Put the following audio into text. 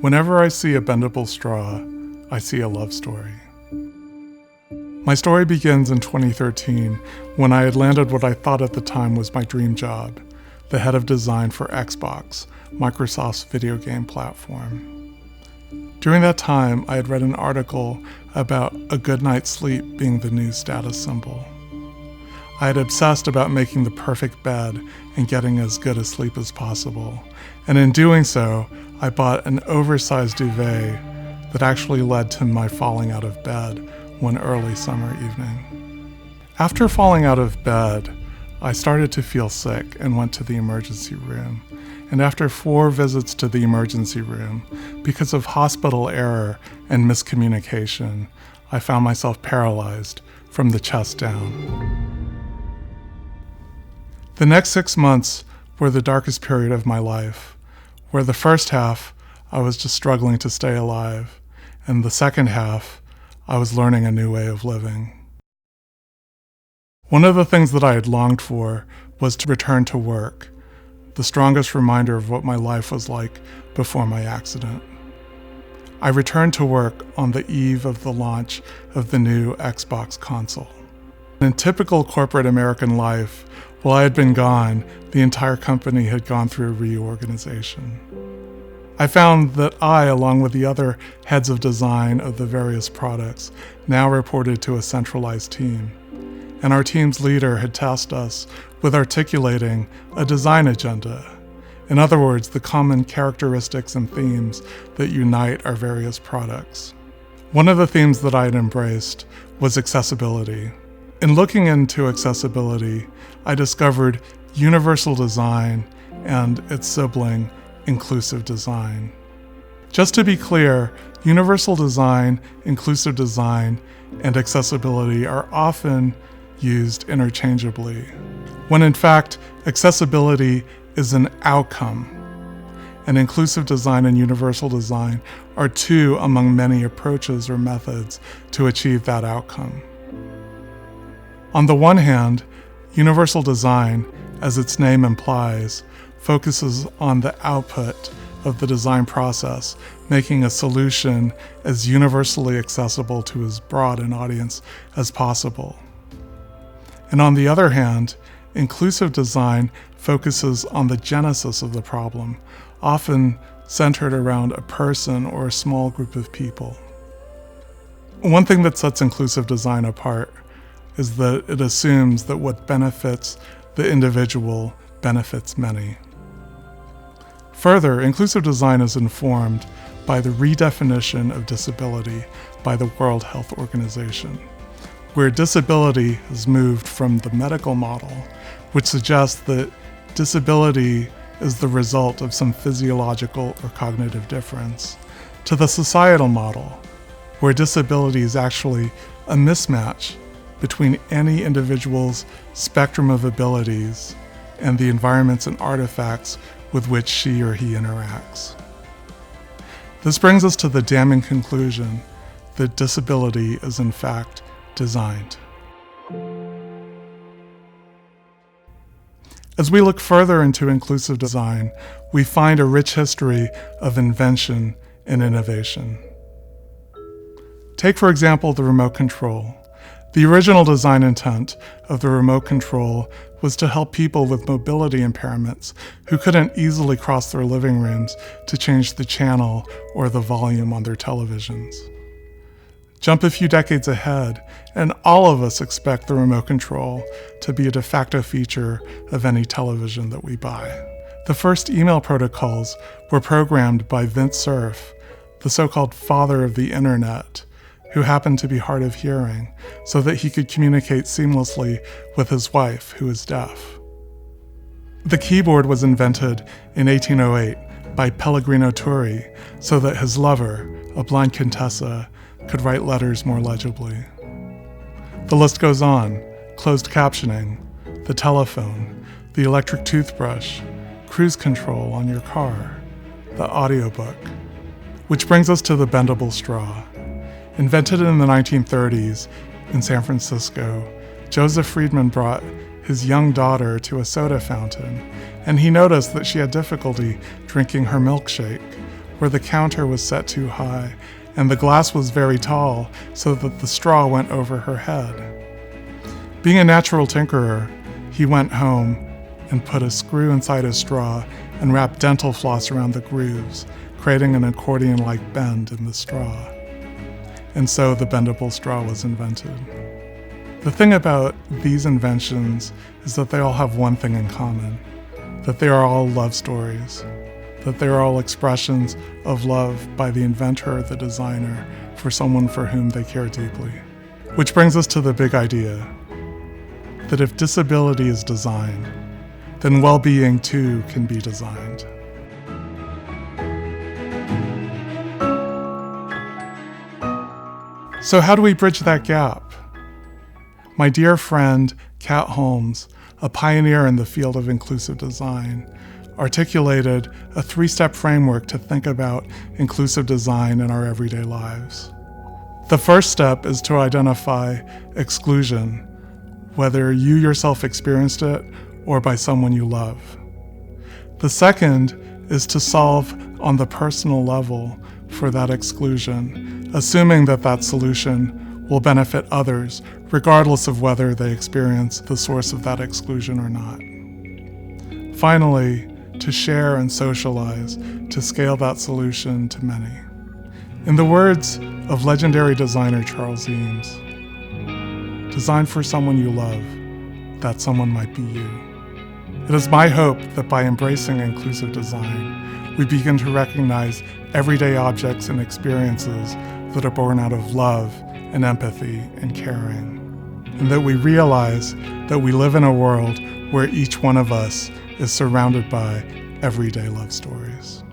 Whenever I see a bendable straw, I see a love story. My story begins in 2013 when I had landed what I thought at the time was my dream job, the head of design for Xbox, Microsoft's video game platform. During that time, I had read an article about a good night's sleep being the new status symbol. I had obsessed about making the perfect bed and getting as good a sleep as possible, and in doing so, I bought an oversized duvet that actually led to my falling out of bed one early summer evening. After falling out of bed, I started to feel sick and went to the emergency room. And after 4 visits to the emergency room, because of hospital error and miscommunication, I found myself paralyzed from the chest down. The next 6 months were the darkest period of my life, where the first half I was just struggling to stay alive, and the second half I was learning a new way of living. One of the things that I had longed for was to return to work, the strongest reminder of what my life was like before my accident. I returned to work on the eve of the launch of the new Xbox console. In typical corporate American life, while I had been gone, the entire company had gone through a reorganization. I found that I, along with the other heads of design of the various products, now reported to a centralized team. And our team's leader had tasked us with articulating a design agenda. In other words, the common characteristics and themes that unite our various products. One of the themes that I had embraced was accessibility. In looking into accessibility, I discovered universal design and its sibling, inclusive design. Just to be clear, universal design, inclusive design, and accessibility are often used interchangeably, when in fact, accessibility is an outcome, and inclusive design and universal design are 2 among many approaches or methods to achieve that outcome. On the one hand, universal design, as its name implies, focuses on the output of the design process, making a solution as universally accessible to as broad an audience as possible. And on the other hand, inclusive design focuses on the genesis of the problem, often centered around a person or a small group of people. One thing that sets inclusive design apart is that it assumes that what benefits the individual benefits many. Further, inclusive design is informed by the redefinition of disability by the World Health Organization, where disability has moved from the medical model, which suggests that disability is the result of some physiological or cognitive difference, to the societal model, where disability is actually a mismatch between any individual's spectrum of abilities and the environments and artifacts with which she or he interacts. This brings us to the damning conclusion that disability is in fact designed. As we look further into inclusive design, we find a rich history of invention and innovation. Take, for example, the remote control. The original design intent of the remote control was to help people with mobility impairments who couldn't easily cross their living rooms to change the channel or the volume on their televisions. Jump a few decades ahead, and all of us expect the remote control to be a de facto feature of any television that we buy. The first email protocols were programmed by Vint Cerf, the so-called father of the internet, who happened to be hard of hearing, so that he could communicate seamlessly with his wife, who is deaf. The keyboard was invented in 1808 by Pellegrino Turri, so that his lover, a blind Contessa, could write letters more legibly. The list goes on: closed captioning, the telephone, the electric toothbrush, cruise control on your car, the audiobook. Which brings us to the bendable straw. Invented in the 1930s in San Francisco, Joseph Friedman brought his young daughter to a soda fountain, and he noticed that she had difficulty drinking her milkshake, where the counter was set too high and the glass was very tall so that the straw went over her head. Being a natural tinkerer, he went home and put a screw inside a straw and wrapped dental floss around the grooves, creating an accordion-like bend in the straw. And so the bendable straw was invented. The thing about these inventions is that they all have one thing in common, that they are all love stories, that they are all expressions of love by the inventor or the designer for someone for whom they care deeply. Which brings us to the big idea, that if disability is designed, then well-being too can be designed. So how do we bridge that gap? My dear friend, Kat Holmes, a pioneer in the field of inclusive design, articulated a 3-step framework to think about inclusive design in our everyday lives. The first step is to identify exclusion, whether you yourself experienced it or by someone you love. The second is to solve on the personal level for that exclusion, assuming that that solution will benefit others, regardless of whether they experience the source of that exclusion or not. Finally, to share and socialize, to scale that solution to many. In the words of legendary designer Charles Eames, design for someone you love, that someone might be you. It is my hope that by embracing inclusive design, we begin to recognize everyday objects and experiences that are born out of love and empathy and caring, and that we realize that we live in a world where each one of us is surrounded by everyday love stories.